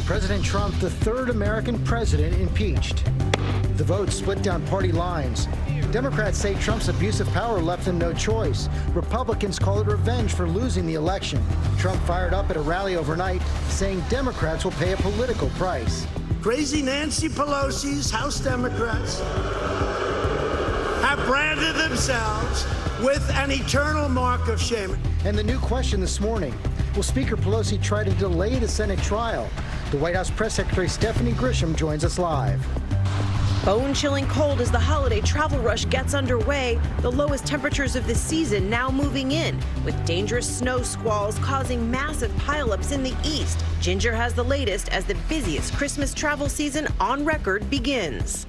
President Trump, the third American president impeached. The vote split down party lines. Democrats say Trump's abuse of power left them no choice. Republicans call it revenge for losing the election. Trump fired up at a rally overnight, saying Democrats will pay a political price. Crazy Nancy Pelosi's House Democrats have branded themselves with an eternal mark of shame. And the new question this morning, will Speaker Pelosi try to delay the Senate trial? The White House Press Secretary Stephanie Grisham joins us live. Bone-chilling cold as the holiday travel rush gets underway. The lowest temperatures of the season now moving in, with dangerous snow squalls causing massive pileups in the east. Ginger has the latest as the busiest Christmas travel season on record begins.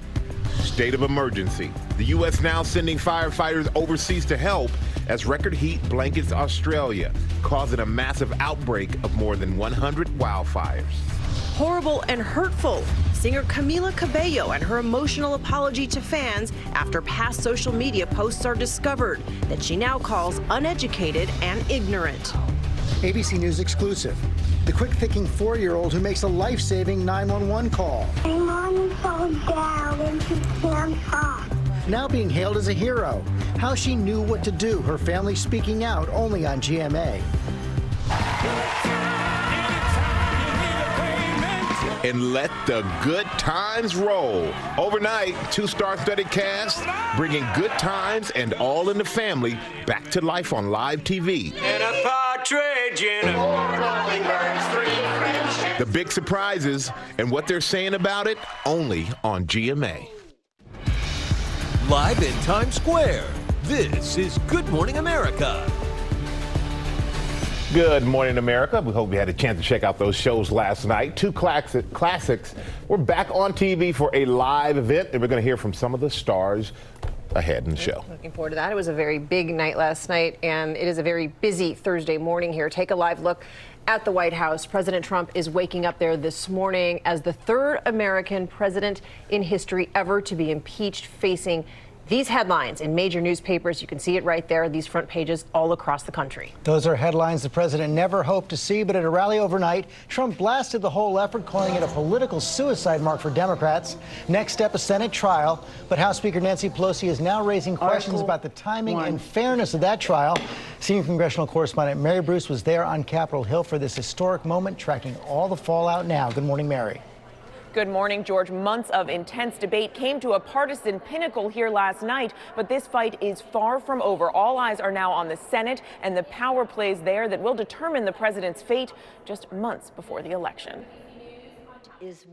State of emergency. The U.S. now sending firefighters overseas to help as record heat blankets Australia, causing a massive outbreak of more than 100 wildfires. Horrible and hurtful. Singer Camila Cabello and her emotional apology to fans after past social media posts are discovered that she now calls uneducated and ignorant. ABC News exclusive. The quick-thinking 4-year-old who makes a life-saving 911 call. My mom fell down and she can't talk. Now being hailed as a hero. How she knew what to do, her family speaking out only on GMA. And let the good times roll. Overnight, 2-star-studded cast bringing good times and All in the Family back to life on live TV. And a partridge in a... The big surprises and what they're saying about it only on GMA. Live in Times Square, this is Good Morning America. Good morning, America. We hope you had a chance to check out those shows last night. Two classics. We're back on TV for a live event, and we're going to hear from some of the stars ahead in the show. Looking forward to that. It was a very big night last night, and it is a very busy Thursday morning here. Take a live look at the White House. President Trump is waking up there this morning as the third American president in history ever to be impeached, facing these headlines in major newspapers. You can see it right there, these front pages all across the country. Those are headlines the president never hoped to see, but at a rally overnight, Trump blasted the whole effort, calling it a political suicide mark for Democrats. Next step, a Senate trial, but House Speaker Nancy Pelosi is now raising questions about the timing and fairness of that trial. Senior congressional correspondent Mary Bruce was there on Capitol Hill for this historic moment, tracking all the fallout now. Good morning, Mary. Good morning, George. Months of intense debate came to a partisan pinnacle here last night, but this fight is far from over. All eyes are now on the Senate and the power plays there that will determine the president's fate just months before the election.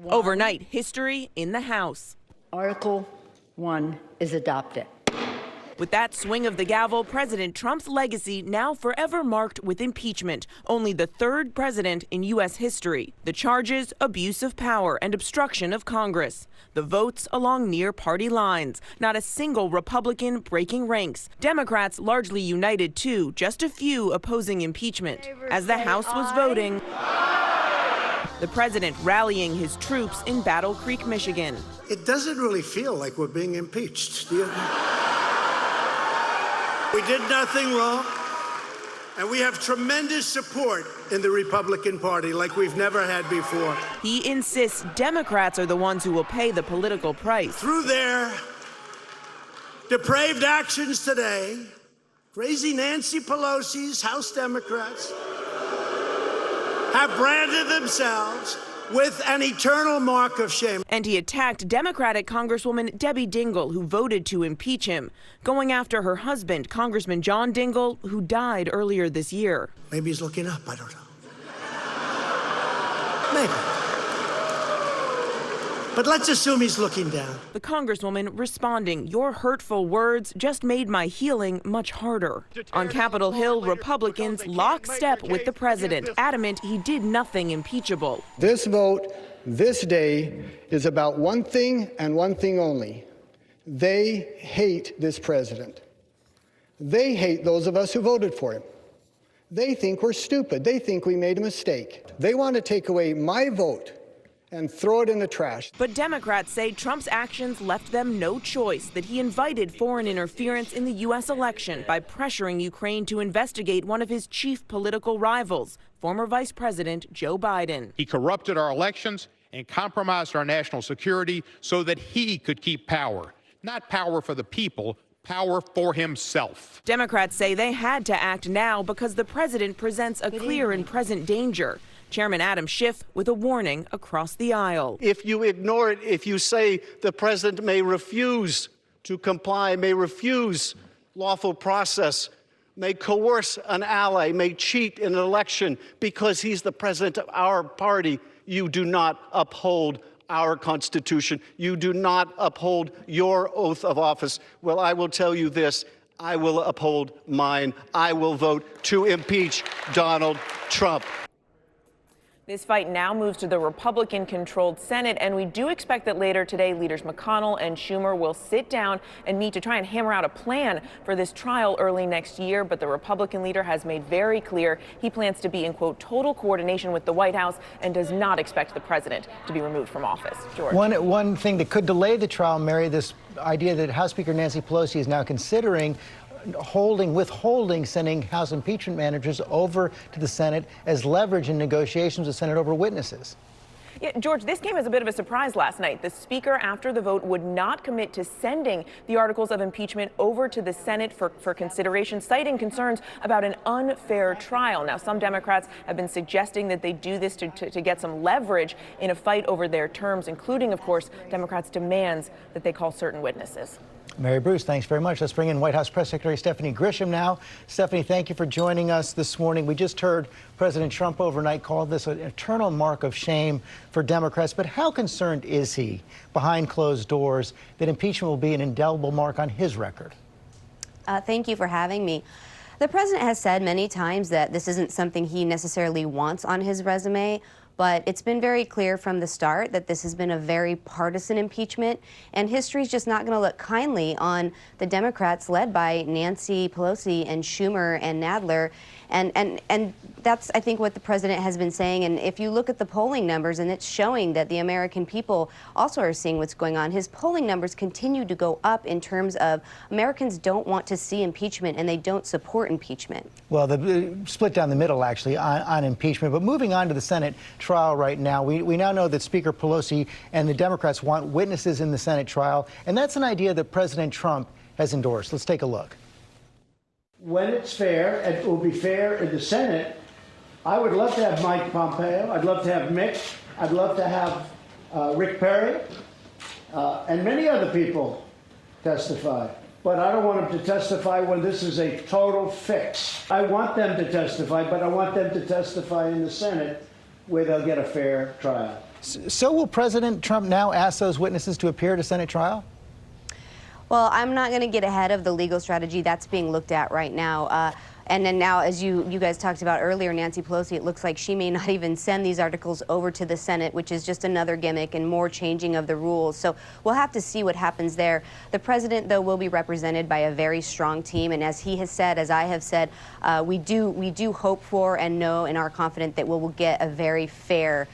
Overnight, history in the House. Article 1 is adopted. With that swing of the gavel, President Trump's legacy now forever marked with impeachment, only the third president in U.S. history. The charges, abuse of power and obstruction of Congress. The votes along near party lines. Not a single Republican breaking ranks. Democrats largely united too, just a few opposing impeachment. As the House was voting, the president rallying his troops in Battle Creek, Michigan. It doesn't really feel like we're being impeached, do you? We did nothing wrong, and we have tremendous support in the Republican Party like we've never had before. He insists Democrats are the ones who will pay the political price. Through their depraved actions today, crazy Nancy Pelosi's House Democrats have branded themselves with an eternal mark of shame. And he attacked Democratic Congresswoman Debbie Dingell, who voted to impeach him, going after her husband, Congressman John Dingell, who died earlier this year. Maybe he's looking up, I don't know. Maybe. But let's assume he's looking down. The Congresswoman responding, "Your hurtful words just made my healing much harder." On Capitol Hill, Republicans lockstep with the president, adamant he did nothing impeachable. This vote, this day, is about one thing and one thing only. They hate this president. They hate those of us who voted for him. They think we're stupid. They think we made a mistake. They want to take away my vote and throw it in the trash. But Democrats say Trump's actions left them no choice, that he invited foreign interference in the U.S. election by pressuring Ukraine to investigate one of his chief political rivals, former Vice President Joe Biden. He corrupted our elections and compromised our national security so that he could keep power. Not power for the people, power for himself. Democrats say they had to act now because the president presents a clear and present danger. Chairman Adam Schiff with a warning across the aisle. If you ignore it, if you say the president may refuse to comply, may refuse lawful process, may coerce an ally, may cheat in an election because he's the president of our party, you do not uphold our Constitution. You do not uphold your oath of office. Well, I will tell you this. I will uphold mine. I will vote to impeach Donald Trump. This fight now moves to the Republican-controlled Senate, and we do expect that later today, leaders McConnell and Schumer will sit down and meet to try and hammer out a plan for this trial early next year. But the Republican leader has made very clear he plans to be in, quote, total coordination with the White House and does not expect the president to be removed from office. George. One thing that could delay the trial, Mary, this idea that House Speaker Nancy Pelosi is now considering withholding sending House impeachment managers over to the Senate as leverage in negotiations with Senate over witnesses. Yeah, George, this came as a bit of a surprise last night. The Speaker, after the vote, would not commit to sending the articles of impeachment over to the Senate for consideration, citing concerns about an unfair trial. Now, some Democrats have been suggesting that they do this to get some leverage in a fight over their terms, including, of course, Democrats' demands that they call certain witnesses. Mary Bruce, thanks very much. Let's bring in White House Press Secretary Stephanie Grisham now. Stephanie, thank you for joining us this morning. We just heard President Trump overnight call this an eternal mark of shame for Democrats. But how concerned is he behind closed doors that impeachment will be an indelible mark on his record? Thank you for having me. The president has said many times that this isn't something he necessarily wants on his resume. But it's been very clear from the start that this has been a very partisan impeachment, and history's just not going to look kindly on the Democrats led by Nancy Pelosi and Schumer and Nadler. And that's, I think, what the president has been saying. And if you look at the polling numbers, and it's showing that the American people also are seeing what's going on, his polling numbers continue to go up in terms of Americans don't want to see impeachment and they don't support impeachment. Well, the split down the middle, actually, on impeachment. But moving on to the Senate trial right now, we now know that Speaker Pelosi and the Democrats want witnesses in the Senate trial. And that's an idea that President Trump has endorsed. Let's take a look. When it's fair, it will be fair in the Senate. I would love to have Mike Pompeo. I'd love to have Mick. I'd love to have Rick Perry and many other people testify. But I don't want them to testify when this is a total fix. I want them to testify, but I want them to testify in the Senate where they'll get a fair trial. So will President Trump now ask those witnesses to appear at a Senate trial? Well, I'm not going to get ahead of the legal strategy that's being looked at right now. And then now, as you guys talked about earlier, Nancy Pelosi, it looks like she may not even send these articles over to the Senate, which is just another gimmick and more changing of the rules. So we'll have to see what happens there. The president, though, will be represented by a very strong team. And as he has said, as I have said, we do hope for and know and are confident that we'll get a very fair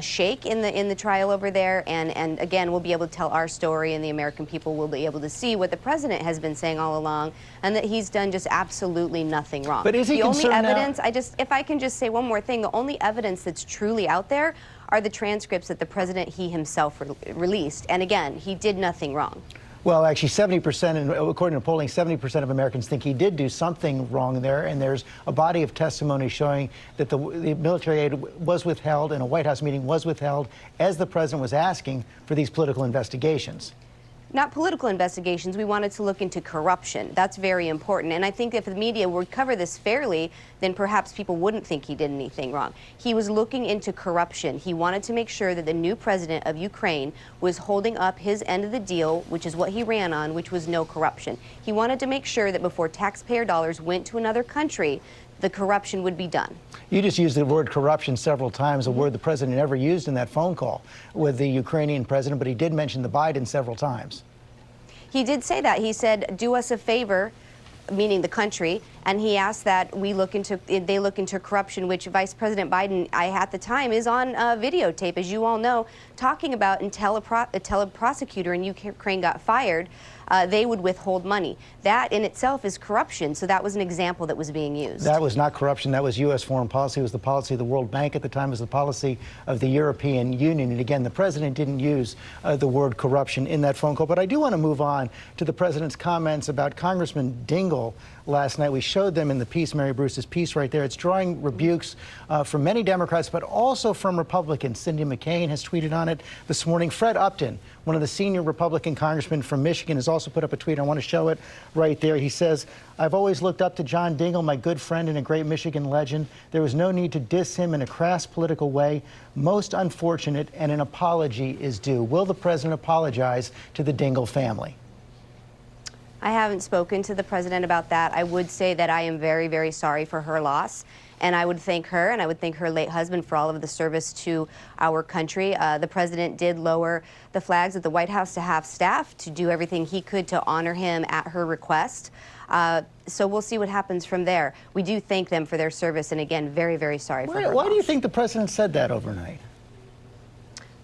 shake in the trial over there, and again, we'll be able to tell our story, and the American people will be able to see what the president has been saying all along, and that he's done just absolutely nothing wrong. But is he concerned now? The only evidence, if I can just say one more thing, the only evidence that's truly out there are the transcripts that the president he himself released, and again, he did nothing wrong. Well, actually, 70%, and according to polling, 70% of Americans think he did do something wrong there. And there's a body of testimony showing that the military aid was withheld and a White House meeting was withheld as the president was asking for these political investigations. Not political investigations. We wanted to look into corruption. That's very important. And I think if the media would cover this fairly, then perhaps people wouldn't think he did anything wrong. He was looking into corruption. He wanted to make sure that the new president of Ukraine was holding up his end of the deal, which is what he ran on, which was no corruption. He wanted to make sure that before taxpayer dollars went to another country, the corruption would be done. You just used the word corruption several times, a word the president never used in that phone call with the Ukrainian president, but he did mention the Biden several times. He did say that. He said, do us a favor, meaning the country, And he asked that they look into corruption, which Vice President Biden, at the time, is on videotape, as you all know, talking about until a prosecutor in Ukraine got fired, they would withhold money. That in itself is corruption. So that was an example that was being used. That was not corruption. That was U.S. foreign policy. It was the policy of the World Bank at the time. It was the policy of the European Union. And again, the president didn't use the word corruption in that phone call. But I do want to move on to the president's comments about Congressman Dingell last night. We showed them in the piece, Mary Bruce's piece right there. It's drawing rebukes from many Democrats, but also from Republicans. Cindy McCain has tweeted on it this morning. Fred Upton, one of the senior Republican congressmen from Michigan, has also put up a tweet. I want to show it right there. He says, "I've always looked up to John Dingell, my good friend and a great Michigan legend. There was no need to diss him in a crass political way. Most unfortunate, and an apology is due." Will the president apologize to the Dingell family? I haven't spoken to the president about that. I would say that I am very, very sorry for her loss. And I would thank her, and I would thank her late husband for all of the service to our country. The president did lower the flags at the White House to have staff to do everything he could to honor him at her request. So we'll see what happens from there. We do thank them for their service, and again, very, very sorry for her Why loss. do you think the president said that overnight?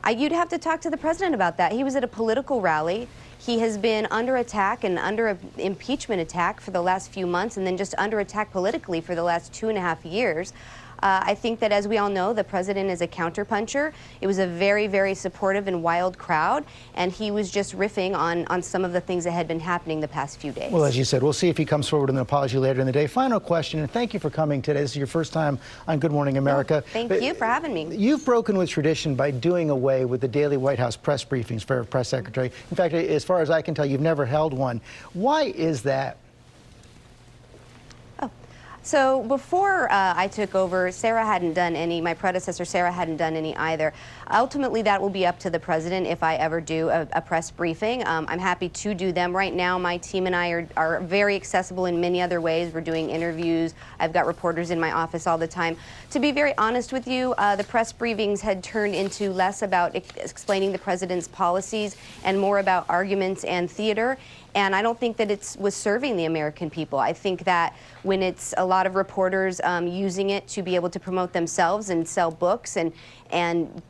You'd have to talk to the president about that. He was at a political rally. He has been under attack and under an impeachment attack for the last few months, and then just under attack politically for the last 2.5 years. I think that, as we all know, the president is a counterpuncher. It was a very, very supportive and wild crowd, and he was just riffing on some of the things that had been happening the past few days. Well, as you said, we'll see if he comes forward with an apology later in the day. Final question, and thank you for coming today. This is your first time on Good Morning America. Thank you for having me. You've broken with tradition by doing away with the daily White House press briefings for a press secretary. In fact, as far as I can tell, you've never held one. Why is that? So before I took over, Sarah hadn't done any, my predecessor Sarah hadn't done any either. Ultimately, that will be up to the president if I ever do a press briefing. I'm happy to do them. Right now, my team and I are very accessible in many other ways. We're doing interviews. I've got reporters in my office all the time. To be very honest with you, the press briefings had turned into less about explaining the president's policies and more about arguments and theater. And I don't think that it was serving the American people. I think that when it's a lot of reporters using it to be able to promote themselves and sell books and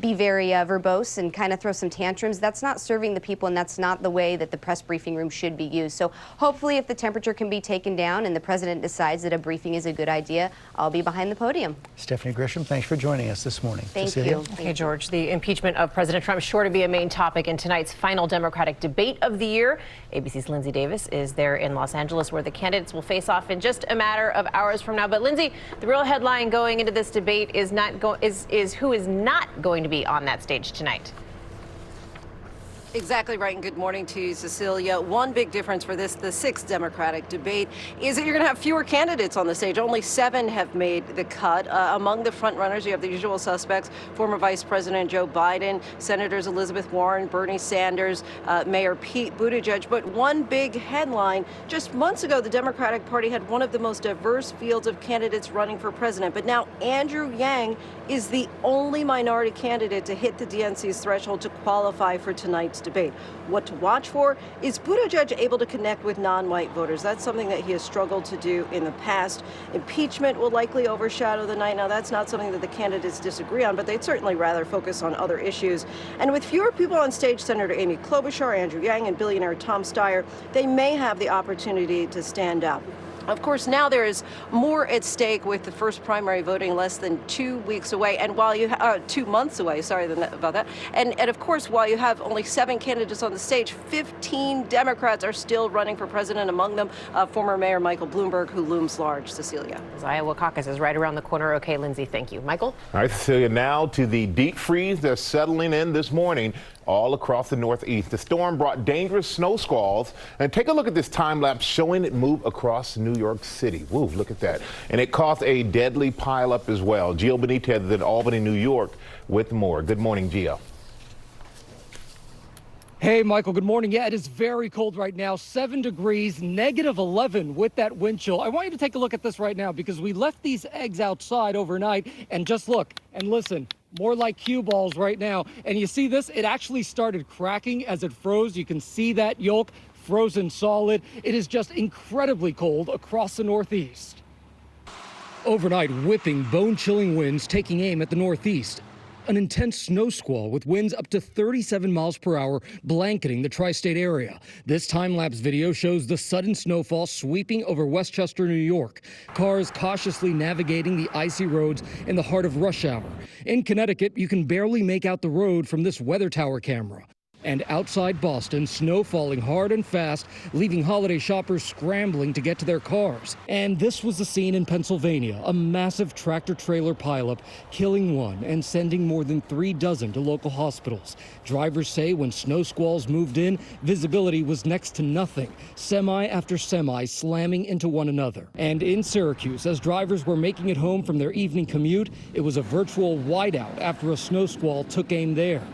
be very verbose and kind of throw some tantrums, that's not serving the people, and that's not the way that the press briefing room should be used. So hopefully, if the temperature can be taken down and the president decides that a briefing is a good idea, I'll be behind the podium. Stephanie Grisham, thanks for joining us this morning. Thank you. Okay, George, the impeachment of President Trump is sure to be a main topic in tonight's final Democratic debate of the year. ABC's Lindsay Davis is there in Los Angeles, where the candidates will face off in just a matter of hours from now. But Lindsay, the real headline going into this debate is who is not going to be on that stage tonight. Exactly right, and good morning to you, Cecilia. One big difference for this, the sixth Democratic debate, is that you're going to have fewer candidates on the stage. Only 7 have made the cut. Among the front runners, you have the usual suspects, former Vice President Joe Biden, Senators Elizabeth Warren, Bernie Sanders, Mayor Pete Buttigieg. But one big headline, just months ago, the Democratic Party had one of the most diverse fields of candidates running for president. But now Andrew Yang is the only minority candidate to hit the DNC's threshold to qualify for tonight's debate. What to watch for is Buttigieg able to connect with non-white voters. That's something that he has struggled to do in the past. Impeachment will likely overshadow the night. Now, that's not something that the candidates disagree on, but they'd certainly rather focus on other issues. And with fewer people on stage, Senator Amy Klobuchar, Andrew Yang, and billionaire Tom Steyer, they may have the opportunity to stand out. Of course, now there is more at stake with the first primary voting less than 2 weeks away, and while you 2 months away, sorry about that. And of course, while you have only 7 candidates on the stage, 15 Democrats are still running for president. Among them, former Mayor Michael Bloomberg, who looms large. Cecilia. The Iowa caucus is right around the corner. Okay, Lindsay, thank you. Michael? All right, Cecilia, now to the deep freeze that's settling in this morning all across the Northeast. The storm brought dangerous snow squalls, and take a look at this time lapse showing it move across New York City. Woo, look at that. And it caused a deadly pileup as well. Gio Benitez in Albany, New York with more. Good morning, Gio. Hey, Michael, good morning. Yeah, it is very cold right now, 7 degrees, -11 with that wind chill. I want you to take a look at this right now because we left these eggs outside overnight, and just look and listen. More like cue balls right now. And you see this? It actually started cracking as it froze. You can see that yolk frozen solid. It is just incredibly cold across the Northeast. Overnight, whipping, bone-chilling winds taking aim at the Northeast. An intense snow squall with winds up to 37 miles per hour blanketing the tri-state area. This time-lapse video shows the sudden snowfall sweeping over Westchester, New York. Cars cautiously navigating the icy roads in the heart of rush hour. In Connecticut, you can barely make out the road from this weather tower camera. And outside Boston, snow falling hard and fast, leaving holiday shoppers scrambling to get to their cars. And this was the scene in Pennsylvania, a massive tractor-trailer pileup, killing one and sending more than 3 dozen to local hospitals. Drivers say when snow squalls moved in, visibility was next to nothing, semi after semi slamming into one another. And in Syracuse, as drivers were making it home from their evening commute, it was a virtual whiteout after a snow squall took aim there.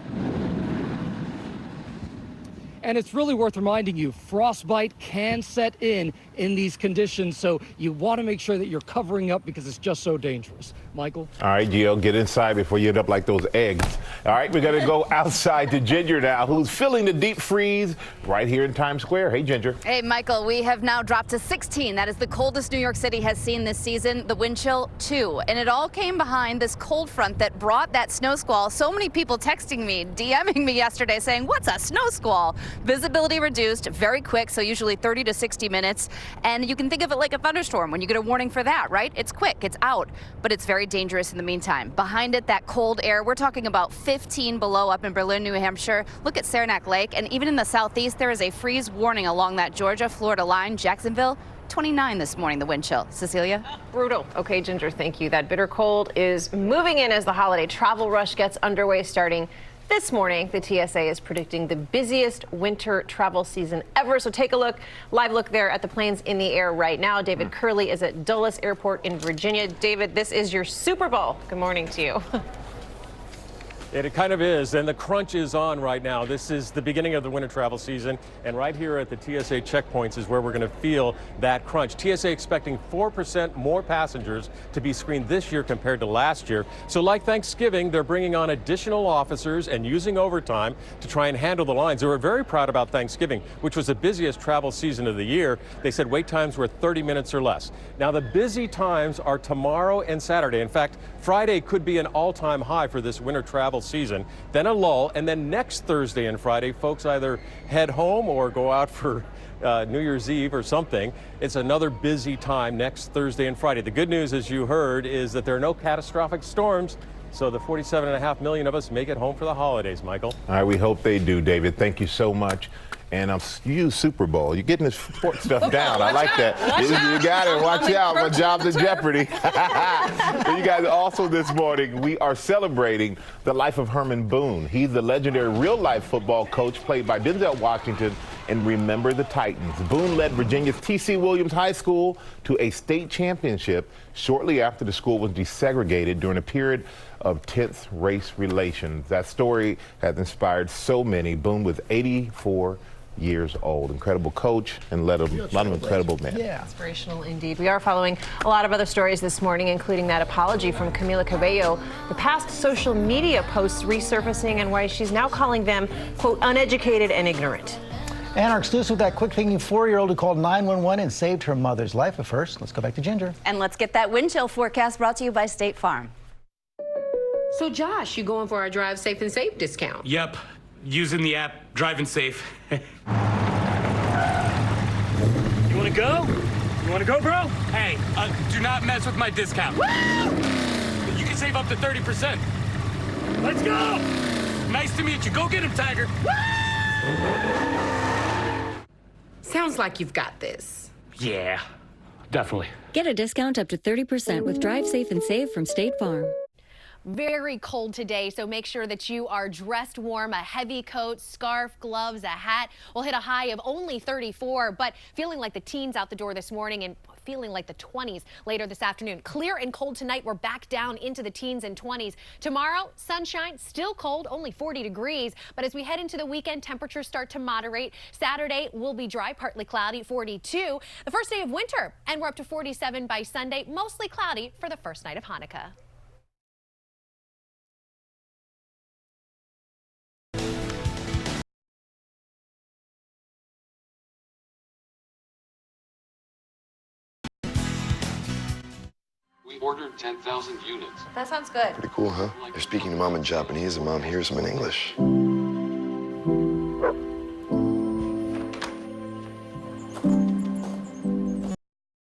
And it's really worth reminding you, frostbite can set in these conditions, so you want to make sure that you're covering up because it's just so dangerous. Michael? All right, Gio, get inside before you end up like those eggs. All right, we're going to go outside to Ginger now, who's feeling the deep freeze right here in Times Square. Hey, Ginger. Hey, Michael, we have now dropped to 16. That is the coldest New York City has seen this season. The wind chill, 2. And it all came behind this cold front that brought that snow squall. So many people texting me, DMing me yesterday saying, what's a snow squall? Visibility reduced very quick, so usually 30 to 60 minutes. And you can think of it like a thunderstorm when you get a warning for that, right? It's quick, it's out, but it's very dangerous in the meantime. Behind it, that cold air, we're talking about 15 below up in Berlin, New Hampshire. Look at Saranac Lake, and even in the southeast, there is a freeze warning along that Georgia-Florida line. Jacksonville, 29 this morning, the wind chill. Cecilia? Brutal. Okay, Ginger, thank you. That bitter cold is moving in as the holiday travel rush gets underway starting this morning. The TSA is predicting the busiest winter travel season ever. So take a look, live look there at the planes in the air right now. David Curley is at Dulles Airport in Virginia. David, this is your Super Bowl. Good morning to you. It kind of is, and the crunch is on right now. This is the beginning of the winter travel season, and right here at the TSA checkpoints is where we're going to feel that crunch. TSA expecting 4% more passengers to be screened this year compared to last year. So like Thanksgiving, they're bringing on additional officers and using overtime to try and handle the lines. They were very proud about Thanksgiving, which was the busiest travel season of the year. They said wait times were 30 minutes or less. Now the busy times are tomorrow and Saturday. In fact, Friday could be an all-time high for this winter travel season, then a lull, and then next Thursday and Friday, folks either head home or go out for New Year's Eve or something. It's another busy time next Thursday and Friday. The good news, as you heard, is that there are no catastrophic storms, so the 47.5 million of us make it home for the holidays, Michael. All right, we hope they do, David. Thank you so much. And you use Super Bowl. You're getting this sports stuff down. I like that. You got it. Watch out. My job's in jeopardy. You guys, also this morning, we are celebrating the life of Herman Boone. He's the legendary real-life football coach played by Denzel Washington in Remember the Titans. Boone led Virginia's T.C. Williams High School to a state championship shortly after the school was desegregated during a period of tense race relations. That story has inspired so many. Boone was 84 years old. Incredible coach and a lot of incredible men. Yeah. Inspirational indeed. We are following a lot of other stories this morning, including that apology from Camila Cabello, the past social media posts resurfacing and why she's now calling them, quote, uneducated and ignorant. And our exclusive with that quick-thinking 4-year-old who called 911 and saved her mother's life. But first, let's go back to Ginger. And let's get that wind chill forecast brought to you by State Farm. So Josh, you going for our Drive Safe and Safe discount? Yep, using the app Driving Safe. You wanna go? You wanna go, bro? Hey, do not mess with my discount. Woo! You can save up to 30%. Let's go! Nice to meet you. Go get him, Tiger. Woo! Sounds like you've got this. Yeah, definitely. Get a discount up to 30% with Drive Safe and Save from State Farm. Very cold today, so make sure that you are dressed warm. A heavy coat, scarf, gloves, a hat. We'll hit a high of only 34, but feeling like the teens out the door this morning and feeling like the 20s later this afternoon. Clear and cold tonight. We're back down into the teens and 20s. Tomorrow, sunshine, still cold, only 40 degrees. But as we head into the weekend, temperatures start to moderate. Saturday will be dry, partly cloudy, 42. The first day of winter, and we're up to 47 by Sunday. Mostly cloudy for the first night of Hanukkah. We ordered 10,000 units. That sounds good. Pretty cool, huh? They're speaking to mom in Japanese and mom hears them in English.